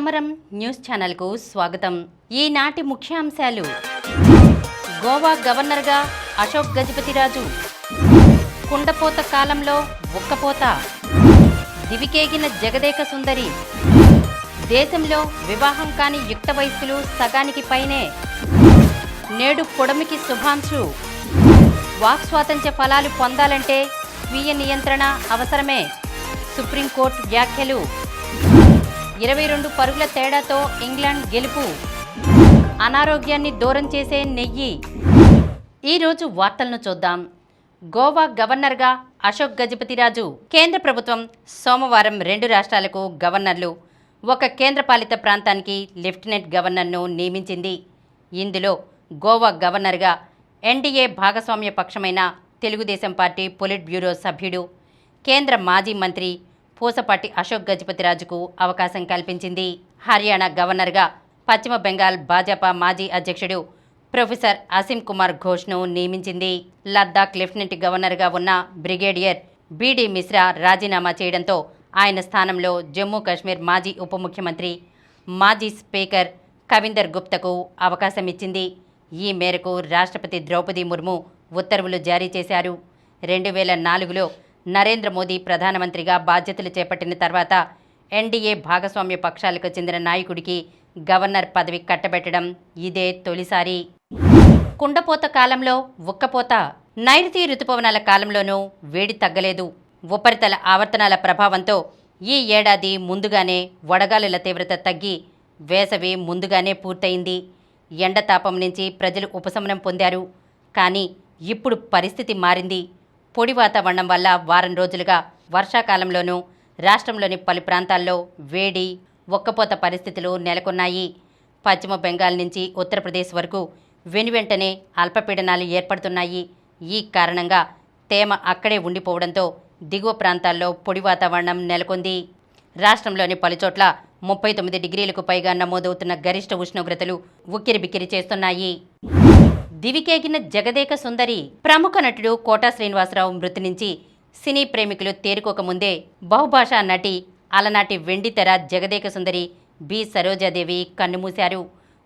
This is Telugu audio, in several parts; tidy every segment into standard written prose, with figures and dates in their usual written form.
సమరం న్యూస్ ఛానల్కు స్వాగతం. ఈనాటి ముఖ్యాంశాలు: గోవా గవర్నర్గా అశోక్ గజపతిరాజు, కుండపోత కాలంలో ఉక్కపోత, దివికేగిన జగదేక సుందరి, దేశంలో వివాహం కాని యుక్త వయస్కులు సగానికి పైనే, నేడు పొడమికి శుభాంశు, వాక్ స్వాతంత్ర్య ఫలాలు పొందాలంటే స్వీయ నియంత్రణ అవసరమే, సుప్రీంకోర్టు వ్యాఖ్యలు, 22 పరుగుల తేడాతో ఇంగ్లాండ్ గెలుపు, అనారోగ్యాన్ని దూరం చేసే నెయ్యి. ఈరోజు వార్తలను చూద్దాం. గోవా గవర్నర్గా అశోక్ గజపతిరాజు. కేంద్ర ప్రభుత్వం సోమవారం 2 రాష్ట్రాలకు గవర్నర్లు, ఒక కేంద్రపాలిత ప్రాంతానికి లెఫ్టినెంట్ గవర్నర్ను నియమించింది. ఇందులో గోవా గవర్నర్గా ఎన్డీఏ భాగస్వామ్య పక్షమైన తెలుగుదేశం పార్టీ పొలిట్ బ్యూరో సభ్యుడు, కేంద్ర మాజీ మంత్రి పూసపాటి అశోక్ గజపతిరాజుకు అవకాశం కల్పించింది. హర్యానా గవర్నర్గా పశ్చిమ బెంగాల్ భాజపా మాజీ అధ్యక్షుడు ప్రొఫెసర్ అసీం కుమార్ ఘోష్ను నియమించింది. లద్దాఖ్ లెఫ్టినెంట్ గవర్నర్గా ఉన్న బ్రిగేడియర్ బీడీ మిశ్రా రాజీనామా చేయడంతో ఆయన స్థానంలో జమ్మూ కాశ్మీర్ మాజీ ఉప ముఖ్యమంత్రి, మాజీ స్పీకర్ కవిందర్ గుప్తకు అవకాశం ఇచ్చింది. ఈ మేరకు రాష్ట్రపతి ద్రౌపది ముర్ము ఉత్తర్వులు జారీ చేశారు. 2004లో నరేంద్ర మోదీ ప్రధానమంత్రిగా బాధ్యతలు చేపట్టిన తర్వాత ఎన్డీఏ భాగస్వామ్య పక్షాలకు చెందిన నాయకుడికి గవర్నర్ పదవి కట్టబెట్టడం ఇదే తొలిసారి. కుండపోత కాలంలో ఉక్కపోత. నైరుతి రుతుపవనాల కాలంలోనూ వేడి తగ్గలేదు. ఉపరితల ఆవర్తనాల ప్రభావంతో ఈ ఏడాది ముందుగానే వడగాలుల తీవ్రత తగ్గి వేసవి ముందుగానే పూర్తయింది. ఎండతాపం నుంచి ప్రజలు ఉపశమనం పొందారు. కానీ ఇప్పుడు పరిస్థితి మారింది. పొడి వాతావరణం వల్ల వారం రోజులుగా వర్షాకాలంలోనూ రాష్ట్రంలోని పలు ప్రాంతాల్లో వేడి, ఉక్కపోత పరిస్థితులు నెలకొన్నాయి. పశ్చిమ బెంగాల్ నుంచి ఉత్తరప్రదేశ్ వరకు వెనువెంటనే అల్పపీడనాలు ఏర్పడుతున్నాయి. ఈ కారణంగా తేమ అక్కడే ఉండిపోవడంతో దిగువ ప్రాంతాల్లో పొడి వాతావరణం నెలకొంది. రాష్ట్రంలోని పలుచోట్ల 39 డిగ్రీలకు పైగా నమోదవుతున్న గరిష్ట ఉష్ణోగ్రతలు ఉక్కిరిబిక్కిరి చేస్తున్నాయి. దివికేగిన జగదేక సుందరి. ప్రముఖ నటుడు కోటా శ్రీనివాసరావు మృతి నుంచి సినీ ప్రేమికులు తేరుకోకముందే బహుభాషా నటి, అలనాటి వెండితెర జగదేక సుందరి బి సరోజాదేవి కన్నుమూశారు.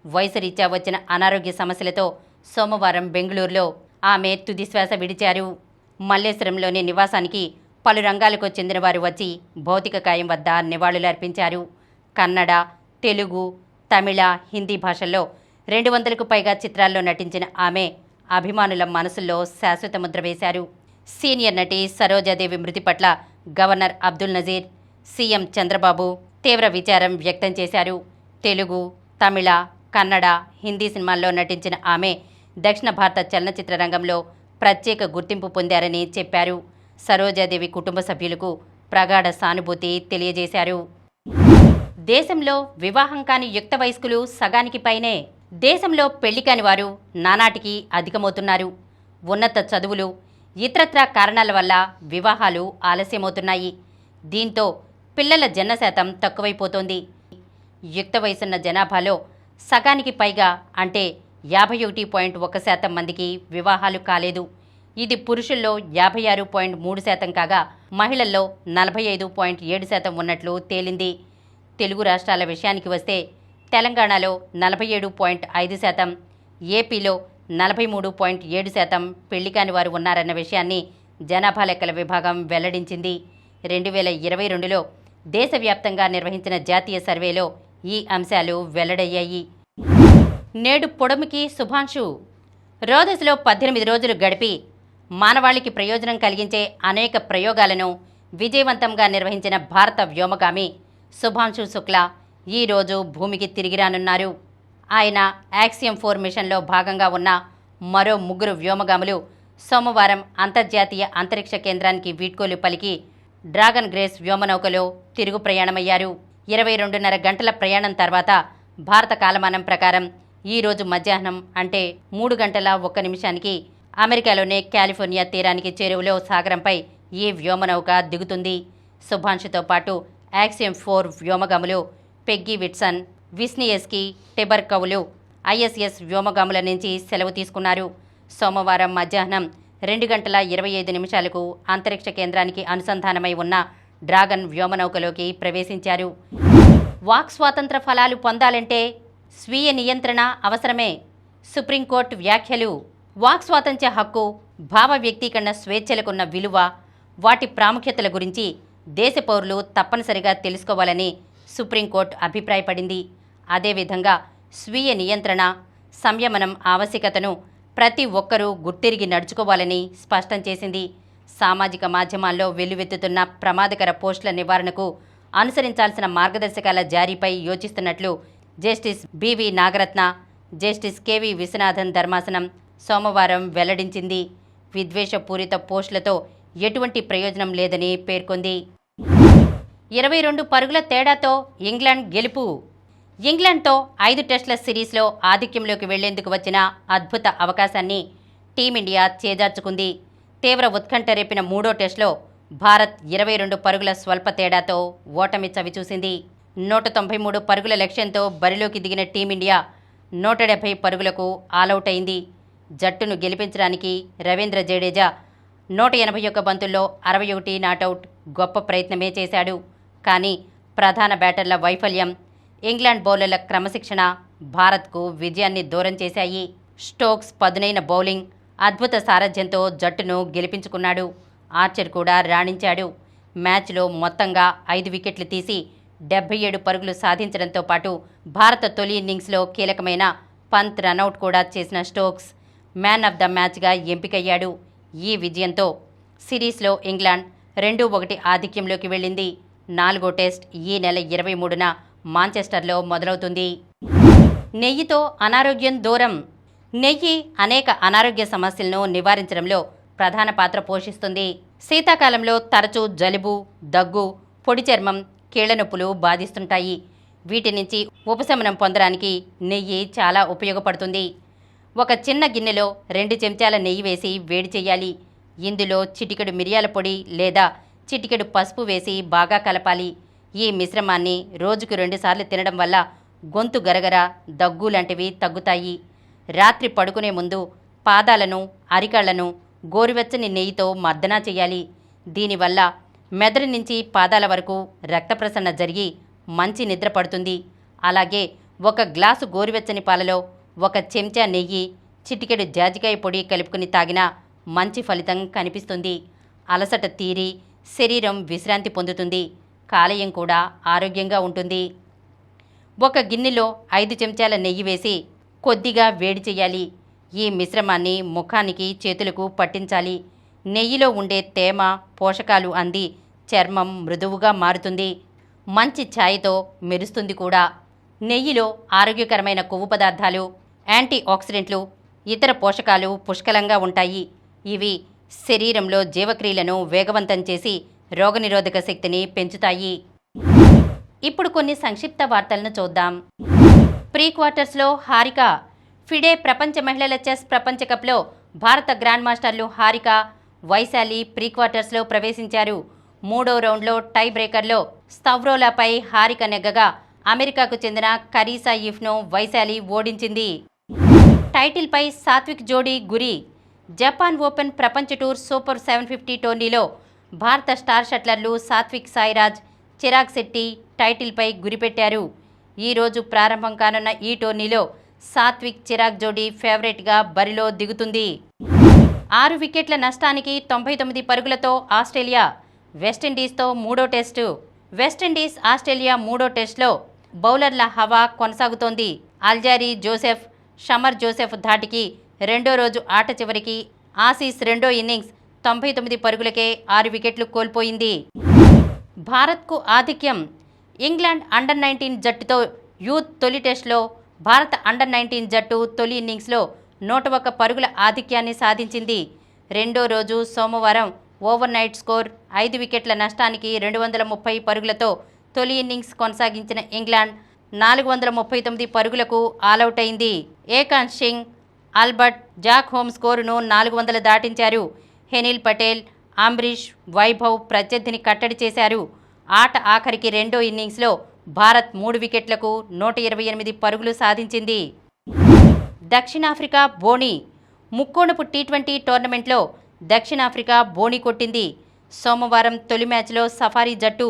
వయసు రీత్యా వచ్చిన అనారోగ్య సమస్యలతో సోమవారం బెంగళూరులో ఆమె తుదిశ్వాస విడిచారు. మల్లేశ్వరంలోని నివాసానికి పలు రంగాలకు చెందిన వారు వచ్చి భౌతిక కాయం వద్ద నివాళులర్పించారు. కన్నడ, తెలుగు, తమిళ, హిందీ భాషల్లో 200కు పైగా చిత్రాల్లో నటించిన ఆమె అభిమానుల మనసుల్లో శాశ్వత ముద్ర వేశారు. సీనియర్ నటి సరోజాదేవి మృతి పట్ల గవర్నర్ అబ్దుల్ నజీర్, సీఎం చంద్రబాబు తీవ్ర విచారం వ్యక్తం చేశారు. తెలుగు, తమిళ, కన్నడ, హిందీ సినిమాల్లో నటించిన ఆమె దక్షిణ భారత చలనచిత్ర రంగంలో ప్రత్యేక గుర్తింపు పొందారని చెప్పారు. సరోజాదేవి కుటుంబ సభ్యులకు ప్రగాఢ సానుభూతి తెలియజేశారు. దేశంలో వివాహం కాని యుక్త వయస్కులు సగానికి పైనే. దేశంలో పెళ్లి కాని వారు నానాటికి అధికమవుతున్నారు. ఉన్నత చదువులు, ఇతరత్రా కారణాల వల్ల వివాహాలు ఆలస్యమవుతున్నాయి. దీంతో పిల్లల జనన శాతం తక్కువైపోతోంది. యుక్త వయసున్న జనాభాలో సగానికి పైగా అంటే 51.1% మందికి వివాహాలు కాలేదు. ఇది పురుషుల్లో 56.3% కాగా మహిళల్లో 45.7% ఉన్నట్లు తేలింది. తెలుగు రాష్ట్రాల విషయానికి వస్తే తెలంగాణలో 47.5%, ఏపీలో 43.7% పెళ్లి కాని వారు ఉన్నారన్న విషయాన్ని జనాభా లెక్కల విభాగం వెల్లడించింది. 2022లో దేశవ్యాప్తంగా నిర్వహించిన జాతీయ సర్వేలో ఈ అంశాలు వెల్లడయ్యాయి. నేడు పొడమికి శుభాంశు. రోదస్లో 18 రోజులు గడిపి మానవాళికి ప్రయోజనం కలిగించే అనేక ప్రయోగాలను విజయవంతంగా నిర్వహించిన భారత వ్యోమగామి శుభాంశు శుక్లా ఈరోజు భూమికి తిరిగి రానున్నారు. ఆయన యాక్సియం 4 మిషన్లో భాగంగా ఉన్న మరో 3 వ్యోమగాములు సోమవారం అంతర్జాతీయ అంతరిక్ష కేంద్రానికి వీడ్కోలు పలికి డ్రాగన్ గ్రేస్ వ్యోమనౌకలో తిరుగు ప్రయాణమయ్యారు. 22.5 గంటల ప్రయాణం తర్వాత భారత కాలమానం ప్రకారం ఈరోజు మధ్యాహ్నం అంటే 3 గంటల 1 నిమిషానికి అమెరికాలోని కాలిఫోర్నియా తీరానికి చేరువలో సాగరంపై ఈ వ్యోమనౌక దిగుతుంది. శుభాంశుతో పాటు యాక్సియం 4 వ్యోమగాములు పెగ్గీ విట్సన్, విస్నియస్కి, టెబర్ కవులు ఐఎస్ఎస్ వ్యోమగాముల నుంచి సెలవు తీసుకున్నారు. సోమవారం మధ్యాహ్నం 2 గంటల 25 నిమిషాలకు అంతరిక్ష కేంద్రానికి అనుసంధానమై ఉన్న డ్రాగన్ వ్యోమనౌకలోకి ప్రవేశించారు. వాక్ స్వాతంత్ర ఫలాలు పొందాలంటే స్వీయ నియంత్రణ అవసరమే. సుప్రీంకోర్టు వ్యాఖ్యలు. వాక్ స్వాతంత్ర్య హక్కు, భావ వ్యక్తీకరణ స్వేచ్ఛలకున్న విలువ, వాటి ప్రాముఖ్యతల గురించి దేశ పౌరులు తప్పనిసరిగా తెలుసుకోవాలని సుప్రీంకోర్టు అభిప్రాయపడింది. అదేవిధంగా స్వీయ నియంత్రణ, సంయమనం ఆవశ్యకతను ప్రతి ఒక్కరూ గుర్తిరిగి నడుచుకోవాలని స్పష్టం చేసింది. సామాజిక మాధ్యమాల్లో వెల్లువెత్తుతున్న ప్రమాదకర పోస్టుల నివారణకు అనుసరించాల్సిన మార్గదర్శకాల జారీపై యోచిస్తున్నట్లు justice B V Nagarathna, justice K V Viswanathan ధర్మాసనం సోమవారం వెల్లడించింది. విద్వేషపూరిత పోస్టులతో ఎటువంటి ప్రయోజనం లేదని పేర్కొంది. 22 పరుగుల తేడాతో ఇంగ్లాండ్ గెలుపు. ఇంగ్లాండ్తో 5 టెస్టుల సిరీస్లో ఆధిక్యంలోకి వెళ్లేందుకు వచ్చిన అద్భుత అవకాశాన్ని టీమిండియా చేజార్చుకుంది. తీవ్ర ఉత్కంఠ రేపిన 3వ టెస్టులో భారత్ 22 పరుగుల స్వల్ప తేడాతో ఓటమి చవిచూసింది. 193 పరుగుల లక్ష్యంతో బరిలోకి దిగిన టీమిండియా 170 పరుగులకు ఆలౌట్ అయింది. జట్టును గెలిపించడానికి రవీంద్ర జడేజా 181 బంతుల్లో 61 నాటౌట్ గొప్ప ప్రయత్నమే చేశాడు. కానీ ప్రధాన బ్యాటర్ల వైఫల్యం, ఇంగ్లాండ్ బౌలర్ల క్రమశిక్షణ భారత్కు విజయాన్ని దూరం చేశాయి. స్టోక్స్ పదునైన బౌలింగ్, అద్భుత సారథ్యంతో జట్టును గెలిపించుకున్నాడు. ఆర్చర్ కూడా రాణించాడు. మ్యాచ్లో మొత్తంగా 5 వికెట్లు తీసి 77 పరుగులు సాధించడంతో పాటు భారత తొలి ఇన్నింగ్స్లో కీలకమైన పంత్ రనౌట్ కూడా చేసిన స్టోక్స్ మ్యాన్ ఆఫ్ ద మ్యాచ్గా ఎంపికయ్యాడు. ఈ విజయంతో సిరీస్లో ఇంగ్లాండ్ 2-1 ఆధిక్యంలోకి వెళ్ళింది. 4వ టెస్ట్ ఈ నెల 23న మాంచెస్టర్లో మొదలవుతుంది. నెయ్యితో అనారోగ్యం దూరం. నెయ్యి అనేక అనారోగ్య సమస్యలను నివారించడంలో ప్రధాన పాత్ర పోషిస్తుంది. శీతాకాలంలో తరచూ జలుబు, దగ్గు, పొడి చర్మం, కీళ్ల నొప్పులు బాధిస్తుంటాయి. వీటి నుంచి ఉపశమనం పొందడానికి నెయ్యి చాలా ఉపయోగపడుతుంది. ఒక చిన్న గిన్నెలో 2 చెంచాల నెయ్యి వేసి వేడి చేయాలి. ఇందులో చిటికెడు మిరియాల పొడి లేదా చిటికెడు పసుపు వేసి బాగా కలపాలి. ఈ మిశ్రమాన్ని రోజుకు 2 సార్లు తినడం వల్ల గొంతు గరగర, దగ్గు లాంటివి తగ్గుతాయి. రాత్రి పడుకునే ముందు పాదాలను, అరికాళ్లను గోరువెచ్చని నెయ్యితో మర్దనా చేయాలి. దీనివల్ల మెదడు నుంచి పాదాల వరకు రక్త ప్రసరణ జరిగి మంచి నిద్ర పడుతుంది. అలాగే 1 గ్లాసు గోరువెచ్చని పాలలో 1 చెంచా నెయ్యి, చిటికెడు జాజికాయ పొడి కలుపుకుని తాగినా మంచి ఫలితం కనిపిస్తుంది. అలసట తీరి శరీరం విశ్రాంతి పొందుతుంది. కాలేయం కూడా ఆరోగ్యంగా ఉంటుంది. 1 గిన్నెలో 5 చెంచాల నెయ్యి వేసి కొద్దిగా వేడి చేయాలి. ఈ మిశ్రమాన్ని ముఖానికి, చేతులకు పట్టించాలి. నెయ్యిలో ఉండే తేమ, పోషకాలు అంది చర్మం మృదువుగా మారుతుంది. మంచి ఛాయ్తో మెరుస్తుంది కూడా. నెయ్యిలో ఆరోగ్యకరమైన కొవ్వు పదార్థాలు, యాంటీ ఆక్సిడెంట్లు, ఇతర పోషకాలు పుష్కలంగా ఉంటాయి. ఇవి శరీరంలో జీవక్రియలను వేగవంతం చేసి రోగనిరోధక శక్తిని పెంచుతాయి. ఇప్పుడు కొన్ని సంక్షిప్త వార్తలను చూద్దాం. ప్రీ క్వార్టర్స్లో హారిక. ఫిడే ప్రపంచ మహిళల చెస్ ప్రపంచ కప్లో భారత గ్రాండ్ మాస్టర్లు హారిక, వైశాలి ప్రీ క్వార్టర్స్లో ప్రవేశించారు. 3వ రౌండ్లో టై బ్రేకర్లో స్తవ్రోలాపై హారిక నెగ్గగా అమెరికాకు చెందిన కరీసా ఈఫ్ను వైశాలి ఓడించింది. టైటిల్పై సాత్విక్ జోడీ గురి. జపాన్ ఓపెన్ ప్రపంచ టూర్ సూపర్ 750 టోర్నీలో భారత స్టార్ షట్లర్లు సాత్విక్ సాయిరాజ్, చిరాగ్ శెట్టి టైటిల్పై గురిపెట్టారు. ఈరోజు ప్రారంభం కానున్న ఈ టోర్నీలో సాత్విక్, చిరాగ్ జోడీ ఫేవరెట్గా బరిలో దిగుతుంది. 6 వికెట్ల నష్టానికి 99 పరుగులతో ఆస్ట్రేలియా వెస్టిండీస్తో 3వ టెస్టు. వెస్టిండీస్ ఆస్ట్రేలియా 3వ టెస్టులో బౌలర్ల హవా కొనసాగుతోంది. అల్జారీ జోసెఫ్, షమర్ జోసెఫ్ ధాటికి 2వ రోజు ఆట చివరికి ఆసీస్ 2వ ఇన్నింగ్స్ 99 పరుగులకే 6 వికెట్లు కోల్పోయింది. భారత్కు ఆధిక్యం. ఇంగ్లాండ్ అండర్-19 జట్టుతో యూత్ తొలి టెస్టులో భారత అండర్-19 జట్టు తొలి ఇన్నింగ్స్లో 101 పరుగుల ఆధిక్యాన్ని సాధించింది. 2వ రోజు సోమవారం ఓవర్ నైట్ స్కోర్ 5 వికెట్ల నష్టానికి 230 పరుగులతో తొలి ఇన్నింగ్స్ కొనసాగించిన ఇంగ్లాండ్ 439 పరుగులకు ఆలౌట్ అయింది. Ekanth Singh, Albert, Jack home స్కోరును 400 దాటించారు. హెనిల్ పటేల్, అంబరీష్, వైభవ్ ప్రత్యర్థిని కట్టడి చేశారు. ఆట ఆఖరికి 2వ ఇన్నింగ్స్లో భారత్ 3 వికెట్లకు 128 పరుగులు సాధించింది. దక్షిణాఫ్రికా బోణి. ముక్కోణపు టీ20 టోర్నమెంట్లో దక్షిణాఫ్రికా బోణి కొట్టింది. సోమవారం తొలి మ్యాచ్లో సఫారీ జట్టు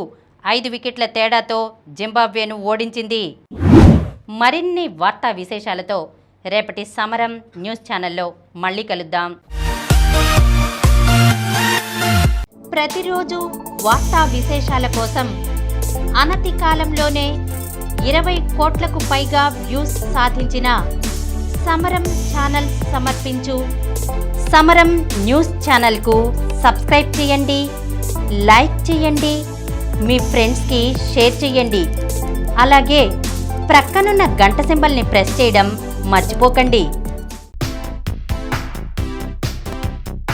5 వికెట్ల తేడాతో జింబాబ్వేను ఓడించింది. మరిన్ని వార్తా విశేషాలతో రేపటి సమరం న్యూస్ ఛానల్లో మళ్ళీ కలుద్దాం. ప్రతిరోజు వార్తా విశేషాల కోసం అనతి కాలంలోనే 20 కోట్లకు పైగా వ్యూస్ సాధించిన సమరం ఛానల్ సమర్పించు సమరం న్యూస్ ఛానల్కు సబ్స్క్రైబ్ చేయండి, లైక్ చేయండి, మీ ఫ్రెండ్స్కి షేర్ చేయండి. అలాగే ప్రక్కనున్న గంట సింబల్ని ప్రెస్ చేయడం మర్చిపోకండి.